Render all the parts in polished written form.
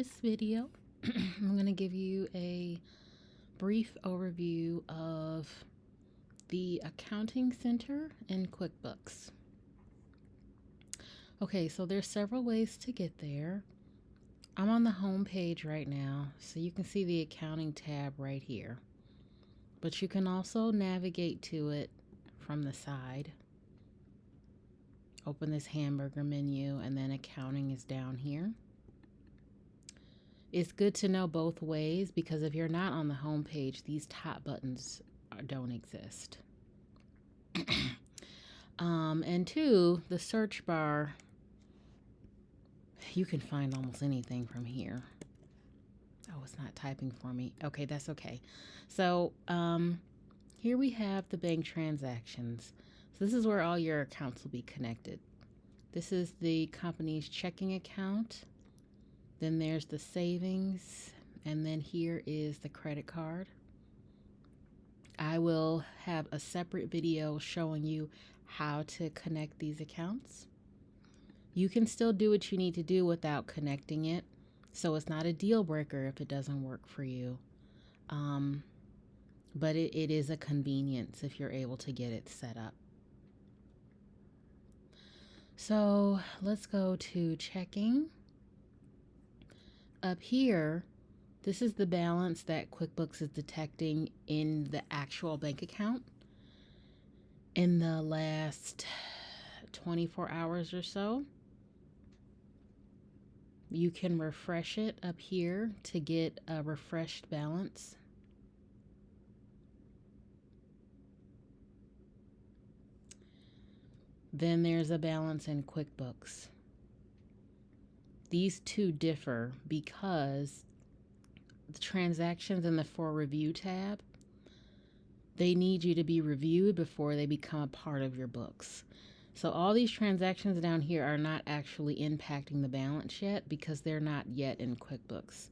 this video, I'm going to give you a brief overview of the Accounting Center in QuickBooks. Okay, so there's several ways to get there. I'm on the home page right now, so you can see the accounting tab right here. But you can also navigate to it from the side. Open this hamburger menu, and then accounting is down here. It's good to know both ways because if you're not on the home page, these top buttons don't exist. And two, the search bar, you can find almost anything from here. Oh, it's not typing for me. Okay, that's okay. So here we have the bank transactions. So this is where all your accounts will be connected. This is the company's checking account. Then there's the savings, and then here is the credit card. I will have a separate video showing you how to connect these accounts. You can still do what you need to do without connecting it, so it's not a deal breaker if it doesn't work for you. But it is a convenience if you're able to get it set up. So let's go to checking. Up here, this is the balance that QuickBooks is detecting in the actual bank account in the last 24 hours or so. You can refresh it up here to get a refreshed balance. Then there's a balance in QuickBooks. These two differ because the transactions in the For Review tab, they need you to be reviewed before they become a part of your books. So all these transactions down here are not actually impacting the balance yet because they're not yet in QuickBooks.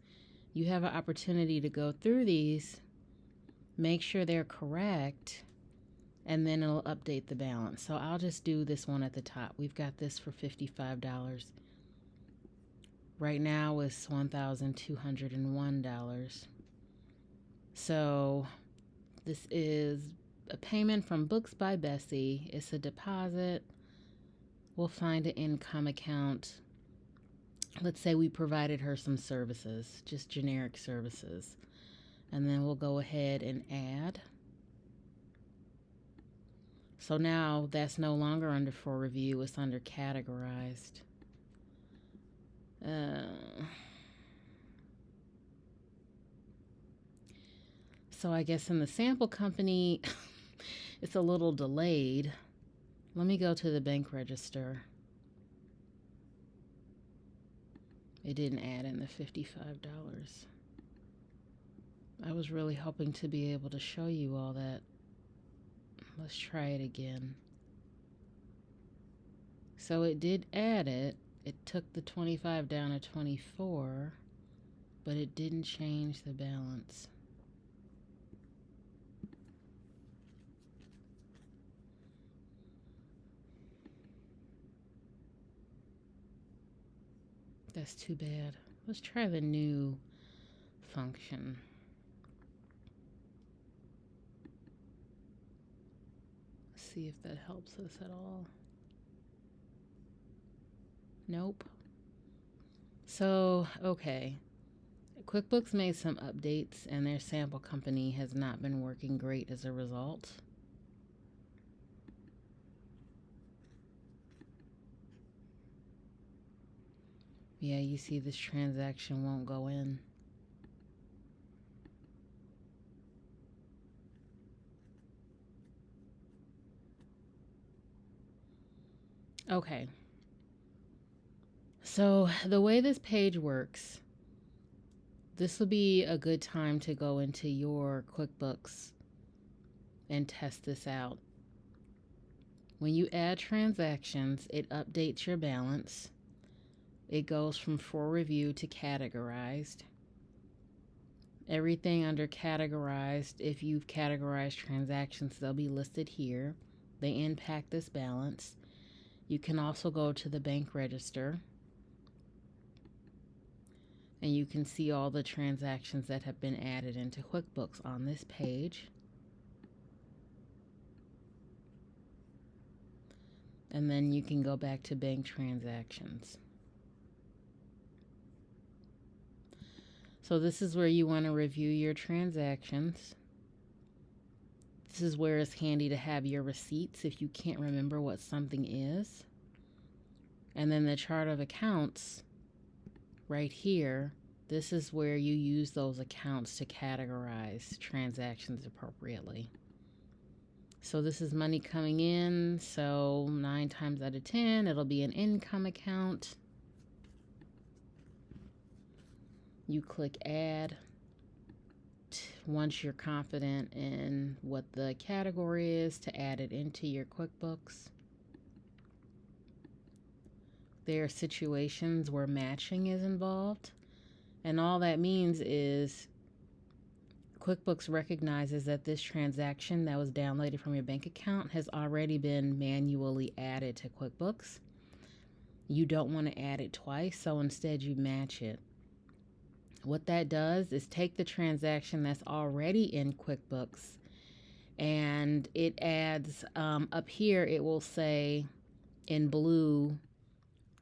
You have an opportunity to go through these, make sure they're correct, and then it'll update the balance. So I'll just do this one at the top. We've got this for $55. Right now it's $1,201. So this is a payment from Books by Bessie. It's a deposit. We'll find an income account. Let's say we provided her some services, just generic services. And then we'll go ahead and add. So now that's no longer under For Review, it's under Categorized. So I guess in the sample company, it's a little delayed. Let me go to the bank register. It didn't add in the $55. I was really hoping to be able to show you all that. Let's try it again. So it did add it. It took the 25 down to 24, but it didn't change the balance. That's too bad. Let's try the new function. See if that helps us at all. Nope. So, okay. QuickBooks made some updates and their sample company has not been working great as a result. Yeah, you see this transaction won't go in. Okay. So the way this page works, this will be a good time to go into your QuickBooks and test this out. When you add transactions, it updates your balance. It goes from For Review to Categorized. Everything under Categorized, if you've categorized transactions, they'll be listed here. They impact this balance. You can also go to the bank register. And And you can see all the transactions that have been added into QuickBooks on this page. And then you can go back to bank transactions. So this is where you want to review your transactions. This is where it's handy to have your receipts if you can't remember what something is. And then the chart of accounts right here, this is where you use those accounts to categorize transactions appropriately. So this is money coming in, so 9 times out of 10, it'll be an income account. You click add. Once you're confident in what the category is, to add it into your QuickBooks. There are situations where matching is involved, and all that means is QuickBooks recognizes that this transaction that was downloaded from your bank account has already been manually added to QuickBooks. You don't want to add it twice, so instead you match it. What that does is take the transaction that's already in QuickBooks, and it adds up here, it will say in blue,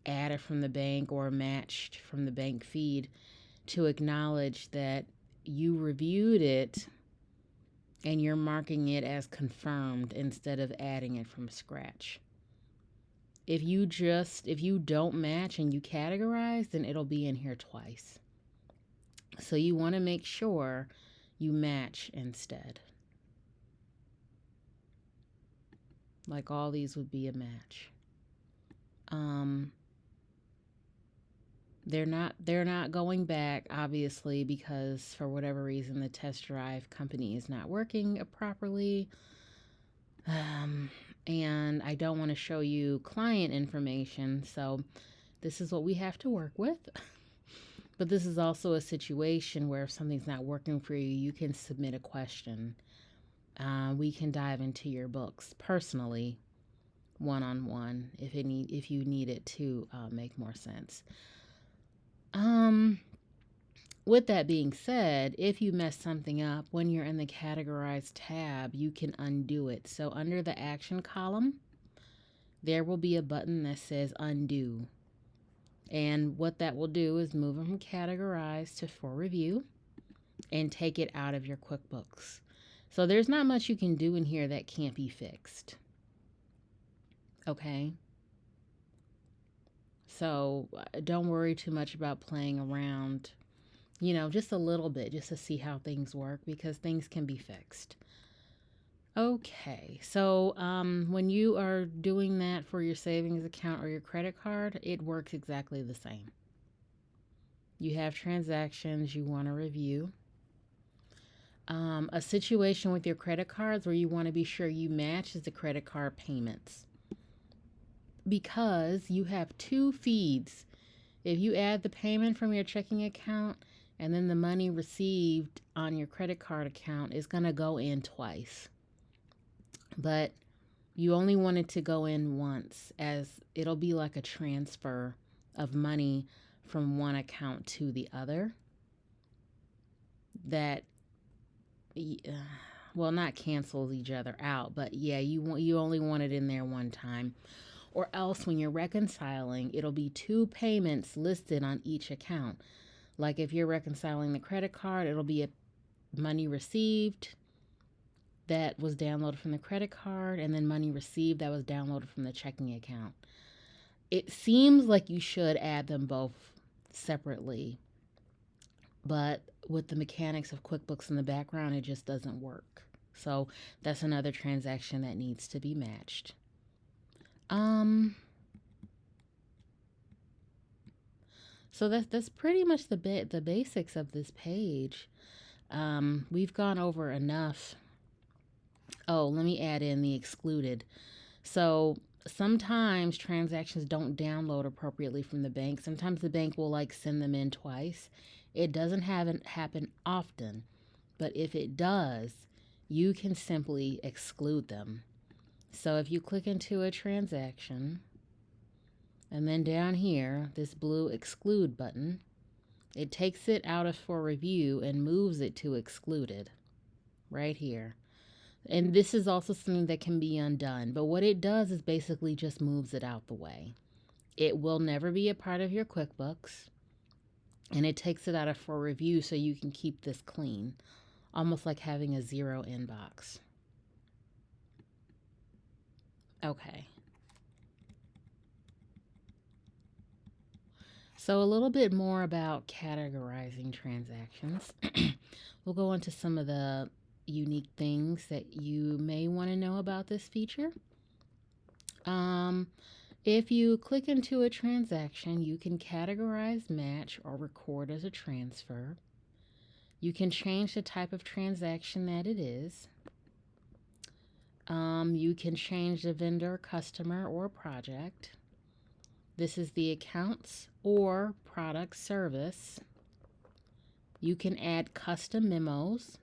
added from the bank or matched from the bank feed, to acknowledge that you reviewed it and you're marking it as confirmed instead of adding it from scratch. If you don't match and you categorize, then it'll be in here twice. So you want to make sure you match instead. Like all these would be a match. They're not going back, obviously, because for whatever reason the test drive company is not working properly. And I don't want to show you client information, so this is what we have to work with. But this is also a situation where if something's not working for you, you can submit a question. We can dive into your books personally, one-on-one, if you need it to make more sense. With that being said, if you mess something up, when you're in the Categorize tab, you can undo it. So under the Action column, there will be a button that says Undo. And what that will do is move it from Categorize to For Review and take it out of your QuickBooks. So there's not much you can do in here that can't be fixed. Okay? So don't worry too much about playing around, just a little bit, just to see how things work, because things can be fixed. Okay, so when you are doing that for your savings account or your credit card, it works exactly the same. You have transactions you want to review. A situation with your credit cards where you want to be sure you match is the credit card payments. Because you have two feeds. If you add the payment from your checking account and then the money received on your credit card account is going to go in twice. But you only want it to go in once, as it'll be like a transfer of money from one account to the other. That, not cancels each other out, but yeah, you only want it in there one time. Or else when you're reconciling, it'll be two payments listed on each account. Like if you're reconciling the credit card, it'll be a money received that was downloaded from the credit card, and then money received that was downloaded from the checking account. It seems like you should add them both separately, but with the mechanics of QuickBooks in the background, it just doesn't work. So that's another transaction that needs to be matched. So that's pretty much the basics of this page. We've gone over enough. Oh, let me add in the excluded. So sometimes transactions don't download appropriately from the bank. Sometimes the bank will send them in twice. It doesn't happen often, but if it does, you can simply exclude them. So if you click into a transaction, and then down here, this blue exclude button, It takes it out of for review and moves it to excluded right here. And this is also something that can be undone. But what it does is basically just moves it out the way. It will never be a part of your QuickBooks. And it takes it out of for review so you can keep this clean. Almost like having a zero inbox. Okay. So a little bit more about categorizing transactions. We'll go into some of the unique things that you may want to know about this feature. If you click into a transaction, you can categorize, match, or record as a transfer. You can change the type of transaction that it is. You can change the vendor, customer, or project. This is the accounts or product service. You can add custom memos.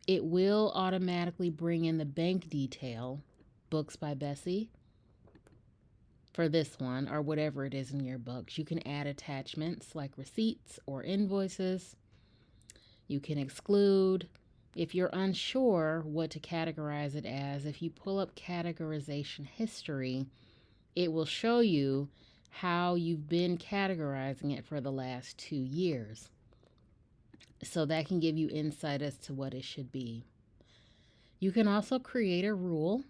It will automatically bring in the bank detail, Books by Bessie, for this one or whatever it is in your books. You can add attachments like receipts or invoices. You can exclude. If you're unsure what to categorize it as, if you pull up categorization history, it will show you how you've been categorizing it for the last 2 years. So that can give you insight as to what it should be. You can also create a rule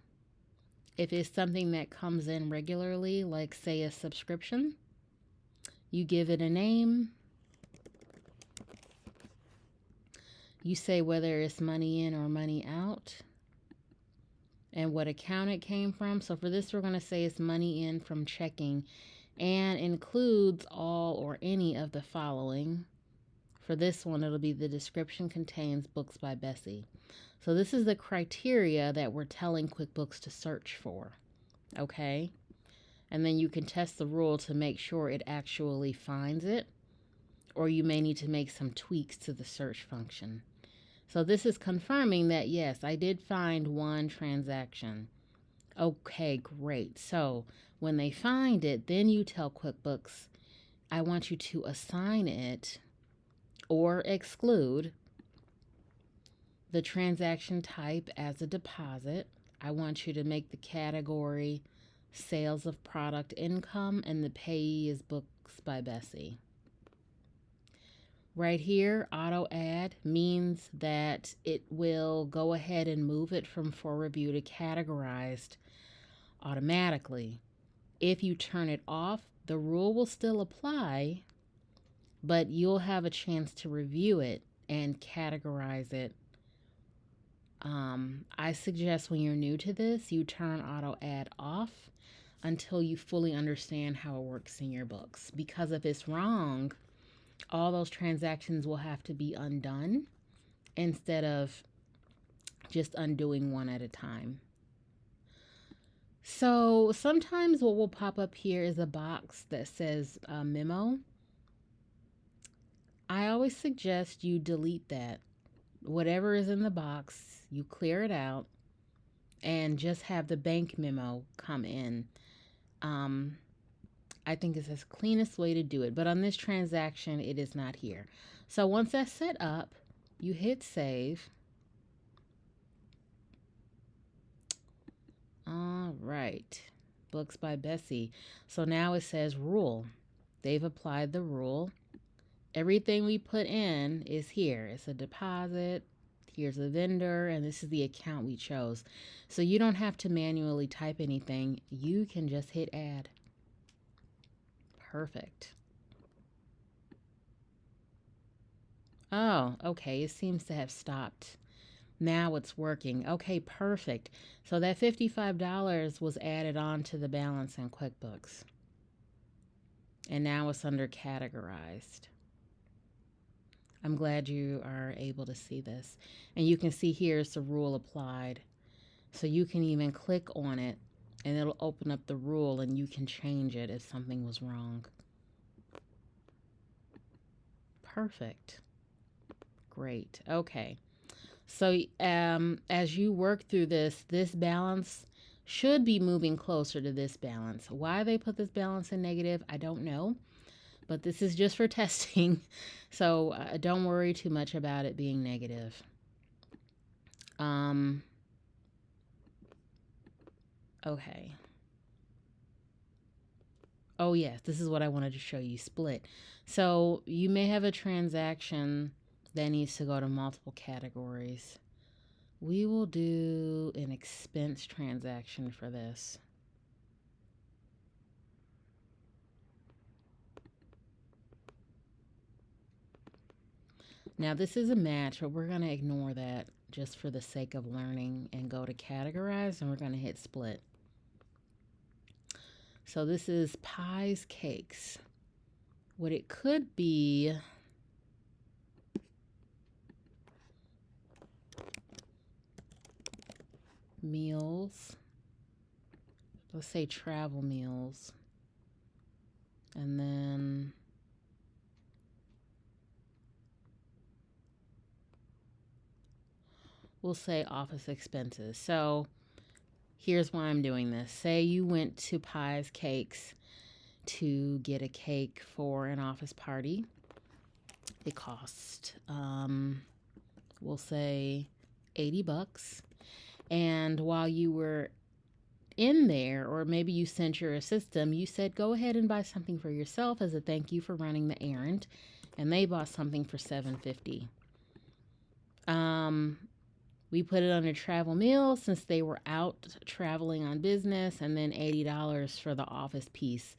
if it's something that comes in regularly, like say a subscription. You give it a name. You say whether it's money in or money out and what account it came from. So for this, we're going to say it's money in from checking and includes all or any of the following. For this one, it'll be the description contains Books by Bessie. So this is the criteria that we're telling QuickBooks to search for, okay? And then you can test the rule to make sure it actually finds it, or you may need to make some tweaks to the search function. So this is confirming that, yes, I did find one transaction. Okay, great. So when they find it, then you tell QuickBooks, I want you to assign it or exclude the transaction type as a deposit. I want you to make the category sales of product income and the payee is Books by Bessie. Right here, auto add means that it will go ahead and move it from for review to categorized automatically. If you turn it off, the rule will still apply, but you'll have a chance to review it and categorize it. I suggest when you're new to this, you turn auto add off until you fully understand how it works in your books. Because if it's wrong, all those transactions will have to be undone instead of just undoing one at a time. So sometimes what will pop up here is a box that says memo. I always suggest you delete that. Whatever is in the box, you clear it out and just have the bank memo come in. I think it's the cleanest way to do it. But on this transaction, it is not here. So once that's set up, you hit save. All right. Books by Bessie. So now it says rule. They've applied the rule. Everything we put in is here. It's a deposit. Here's the vendor. And this is the account we chose. So you don't have to manually type anything. You can just hit add. Perfect. Oh, okay. It seems to have stopped. Now it's working. Okay, perfect. So that $55 was added on to the balance in QuickBooks. And now it's under categorized. I'm glad you are able to see this. And you can see here's the rule applied. So you can even click on it and it'll open up the rule and you can change it if something was wrong. Perfect. Great. Okay. So as you work through this balance should be moving closer to this balance. Why they put this balance in negative, I don't know. but this is just for testing. So don't worry too much about it being negative. Okay. Oh, yes, this is what I wanted to show you, split. So you may have a transaction that needs to go to multiple categories. We will do an expense transaction for this. Now this is a match, but we're going to ignore that just for the sake of learning and go to categorize, and we're going to hit split. So this is pies, cakes. What it could be, meals. Let's say travel meals. And then we'll say office expenses. So here's why I'm doing this. Say you went to Pies Cakes to get a cake for an office party. It cost, we'll say $80. And while you were in there, or maybe you sent your assistant, you said, go ahead and buy something for yourself as a thank you for running the errand. And they bought something for $7.50. We put it under travel meals since they were out traveling on business, and then $80 for the office piece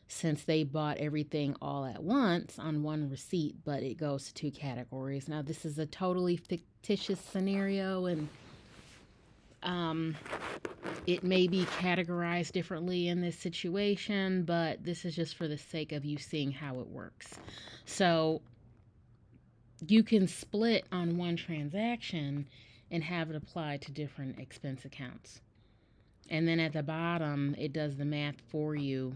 since they bought everything all at once on one receipt, but it goes to two categories. Now, this is a totally fictitious scenario, and it may be categorized differently in this situation, but this is just for the sake of you seeing how it works. So you can split on one transaction and have it applied to different expense accounts. And then at the bottom, it does the math for you.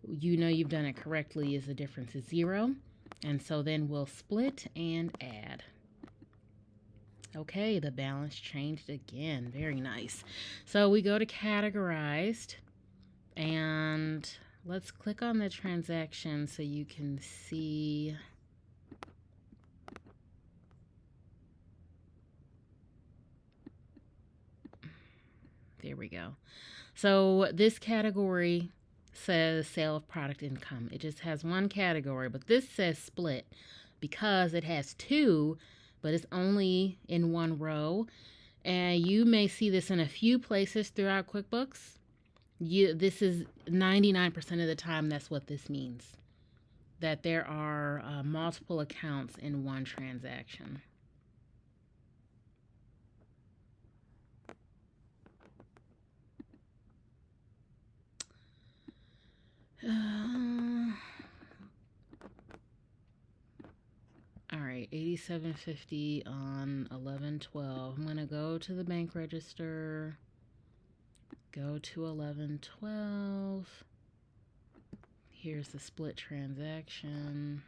You know you've done it correctly as the difference is 0. And so then we'll split and add. Okay, the balance changed again. Very nice. So we go to categorized, and let's click on the transaction so you can see. There we go. So this category says sale of product income. It just has one category, but this says split because it has two, but it's only in one row. And you may see this in a few places throughout QuickBooks. This is 99% of the time, that's what this means, that there are multiple accounts in one transaction. All right, $87.50 on 11/12. I'm going to go to the bank register, go to 11/12. Here's the split transaction.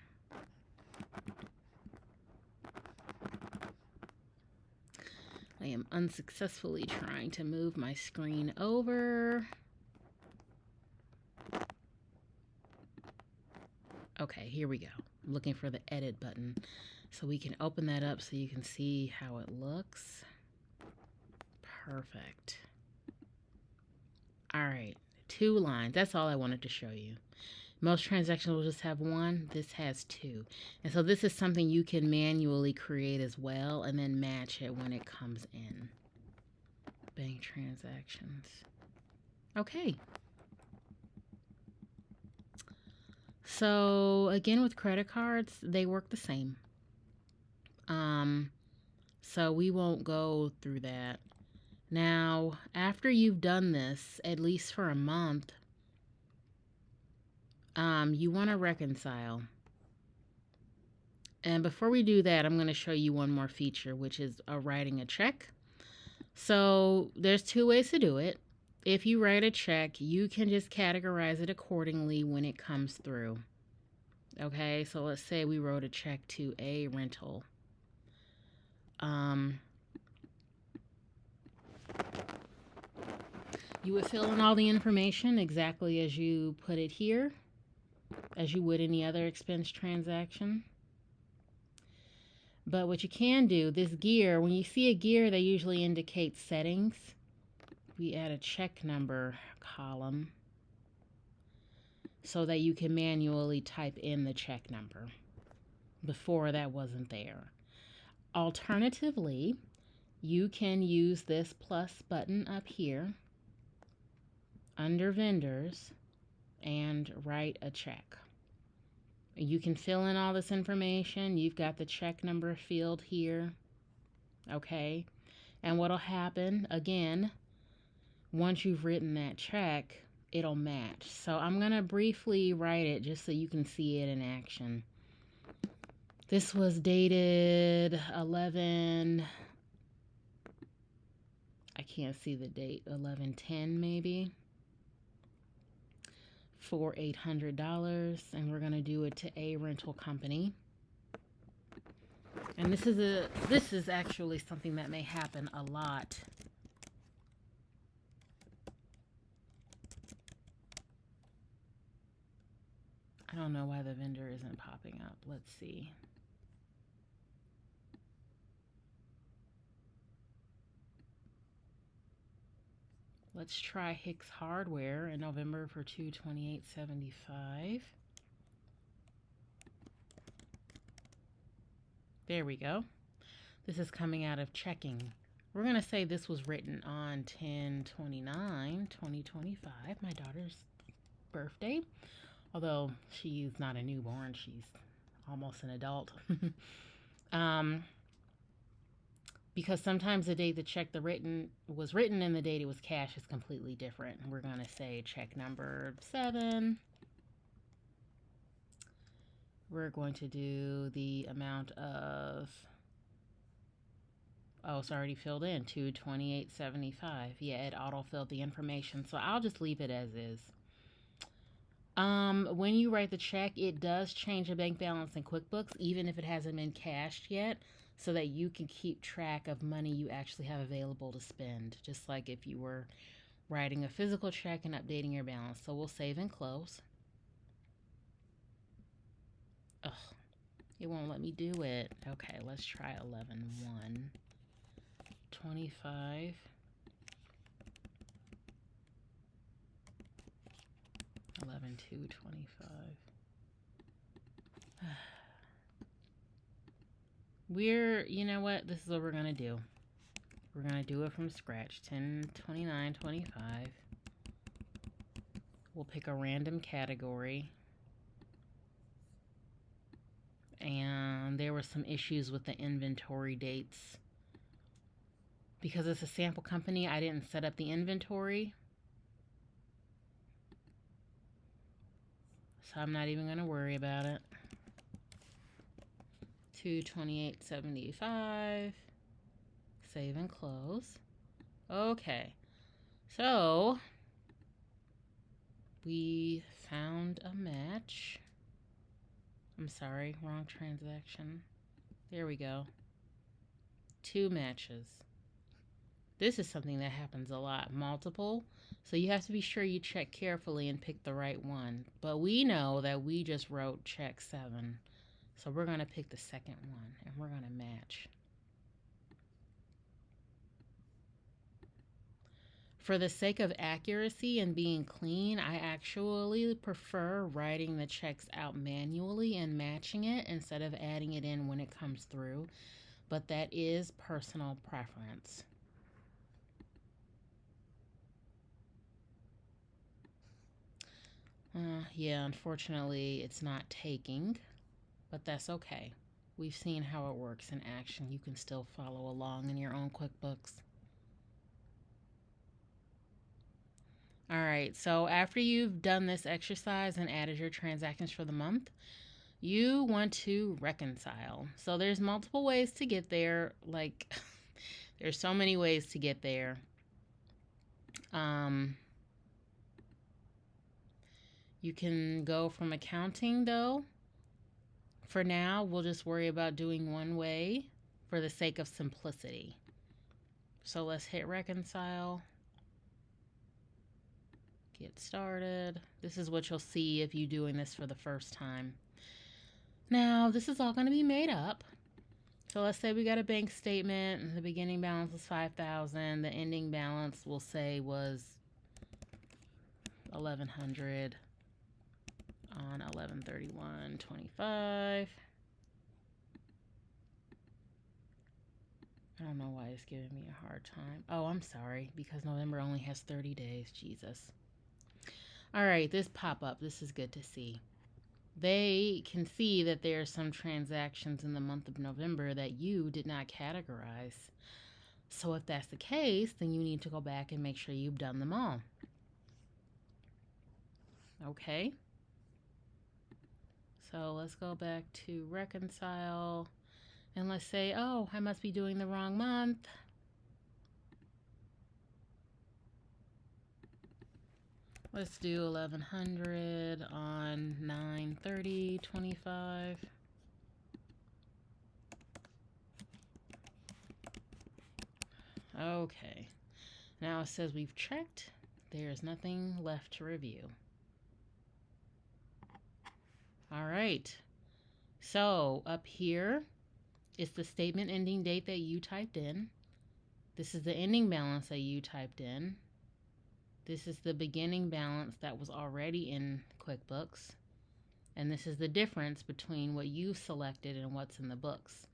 I am unsuccessfully trying to move my screen over. Okay, here we go. I'm looking for the edit button so we can open that up so you can see how it looks. Perfect. All right, 2 lines. That's all I wanted to show you. Most transactions will just have 1. This has 2. And so this is something you can manually create as well and then match it when it comes in. Bank transactions. Okay. So again, with credit cards, they work the same. So we won't go through that. Now, after you've done this, at least for a month, you want to reconcile. And before we do that, I'm going to show you one more feature, which is writing a check. So there's 2 ways to do it. If you write a check, you can just categorize it accordingly when it comes through. Okay, so let's say we wrote a check to a rental. You would fill in all the information exactly as you put it here. as you would any other expense transaction. But what you can do, this gear, when you see a gear, they usually indicate settings. We add a check number column so that you can manually type in the check number. Before, that wasn't there. Alternatively, you can use this plus button up here under vendors and write a check. You can fill in all this information. You've got the check number field here. Okay. And what'll happen, again, once you've written that check, it'll match. So I'm going to briefly write it just so you can see it in action. This was dated 11, I can't see the date, 11/10 maybe, for $800, and we're going to do it to a rental company. And this is actually something that may happen a lot. I don't know why the vendor isn't popping up. Let's see. Let's try Hicks Hardware in November for $228.75. There we go. This is coming out of checking. We're going to say this was written on 10/29/2025, my daughter's birthday. Although she's not a newborn, she's almost an adult. Because sometimes the date the check was written and the date it was cashed is completely different. We're going to say check number 7. We're going to do the amount of, oh, it's already filled in, $228.75. Yeah, it auto-filled the information, so I'll just leave it as is. When you write the check, it does change the bank balance in QuickBooks, even if it hasn't been cashed yet, so that you can keep track of money you actually have available to spend, just like if you were writing a physical check and updating your balance. So we'll save and close. Ugh, it won't let me do it. Okay, let's try 11/1. 25. 11/2/25. You know what? This is what we're going to do. We're going to do it from scratch. 10/29/25. We'll pick a random category. And there were some issues with the inventory dates. Because it's a sample company, I didn't set up the inventory. So I'm not even going to worry about it. 228.75. Save and close. Okay. So we found a match. I'm sorry, wrong transaction. There we go. 2 matches. This is something that happens a lot. Multiple. So you have to be sure you check carefully and pick the right one. But we know that we just wrote check 7. So we're going to pick the second one and we're going to match. For the sake of accuracy and being clean, I actually prefer writing the checks out manually and matching it instead of adding it in when it comes through. But that is personal preference. Yeah, unfortunately, it's not taking, but that's okay. We've seen how it works in action. You can still follow along in your own QuickBooks. All right, so after you've done this exercise and added your transactions for the month, you want to reconcile. So there's multiple ways to get there. Like, there's so many ways to get there. You can go from accounting, though. For now, we'll just worry about doing one way for the sake of simplicity. So let's hit reconcile. Get started. This is what you'll see if you're doing this for the first time. Now, this is all going to be made up. So let's say we got a bank statement and the beginning balance was $5,000. The ending balance we'll say was $1,100 on 11/31/25. I don't know why it's giving me a hard time. Oh, I'm sorry, because November only has 30 days. Jesus. All right, this pop-up, this is good to see. They can see that there are some transactions in the month of November that you did not categorize. So if that's the case, then you need to go back and make sure you've done them all. Okay. So let's go back to reconcile. And let's say, oh, I must be doing the wrong month. Let's do 1100 on 9/30/25. Okay. Now it says we've checked. There's nothing left to review. All right. So up here is the statement ending date that you typed in. This is the ending balance that you typed in. This is the beginning balance that was already in QuickBooks. And this is the difference between what you selected and what's in the books.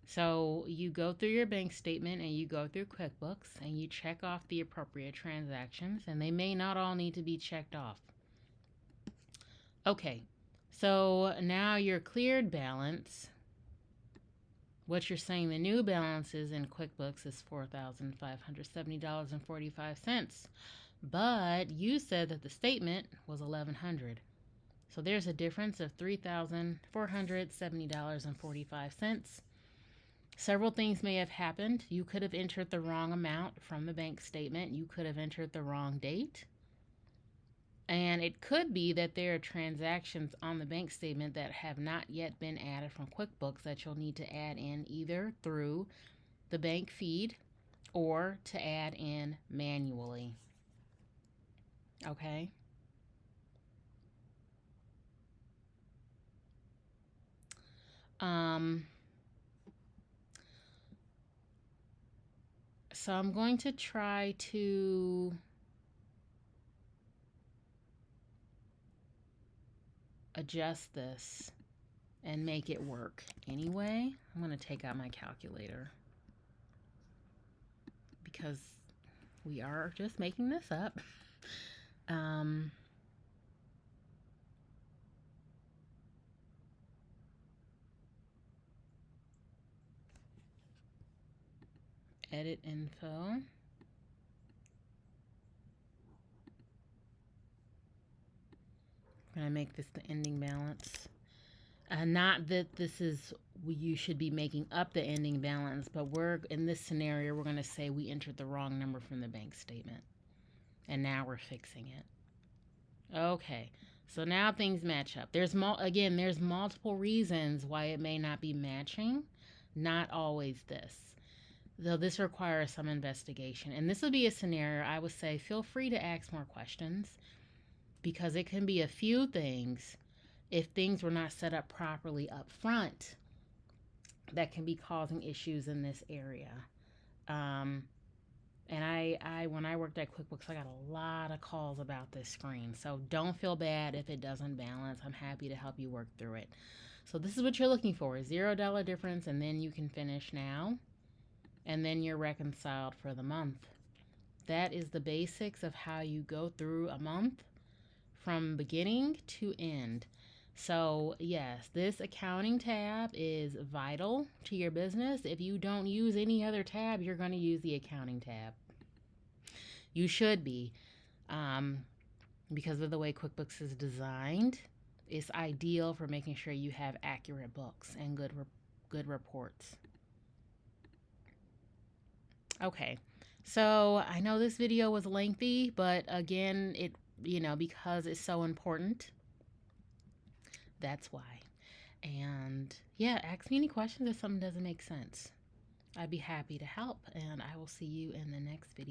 So you go through your bank statement and you go through QuickBooks and you check off the appropriate transactions, and they may not all need to be checked off. Okay, so now your cleared balance, what you're saying the new balance is in QuickBooks is $4,570.45. But you said that the statement was $1,100. So there's a difference of $3,470.45. Several things may have happened. You could have entered the wrong amount from the bank statement. You could have entered the wrong date. And it could be that there are transactions on the bank statement that have not yet been added from QuickBooks that you'll need to add in either through the bank feed or to add in manually. Okay? So I'm going to try to adjust this and make it work. Anyway, I'm going to take out my calculator because we are just making this up. Edit info. I'm going to make this the ending balance. Not that this is, you should be making up the ending balance, but we're, in this scenario, we're going to say we entered the wrong number from the bank statement. And now we're fixing it. Okay, so now things match up. There's multiple reasons why it may not be matching. Not always this. Though this requires some investigation. And this would be a scenario I would say feel free to ask more questions, because it can be a few things if things were not set up properly up front that can be causing issues in this area. And I when I worked at QuickBooks, I got a lot of calls about this screen. So don't feel bad if it doesn't balance. I'm happy to help you work through it. So this is what you're looking for, $0 difference, and then you can finish now. And then you're reconciled for the month. That is the basics of how you go through a month from beginning to end. So yes, this accounting tab is vital to your business. If you don't use any other tab, you're going to use the accounting tab. You should be, because of the way QuickBooks is designed. It's ideal for making sure you have accurate books and good reports. Okay, so I know this video was lengthy, but again, because it's so important, that's why. And yeah, ask me any questions if something doesn't make sense. I'd be happy to help, and I will see you in the next video.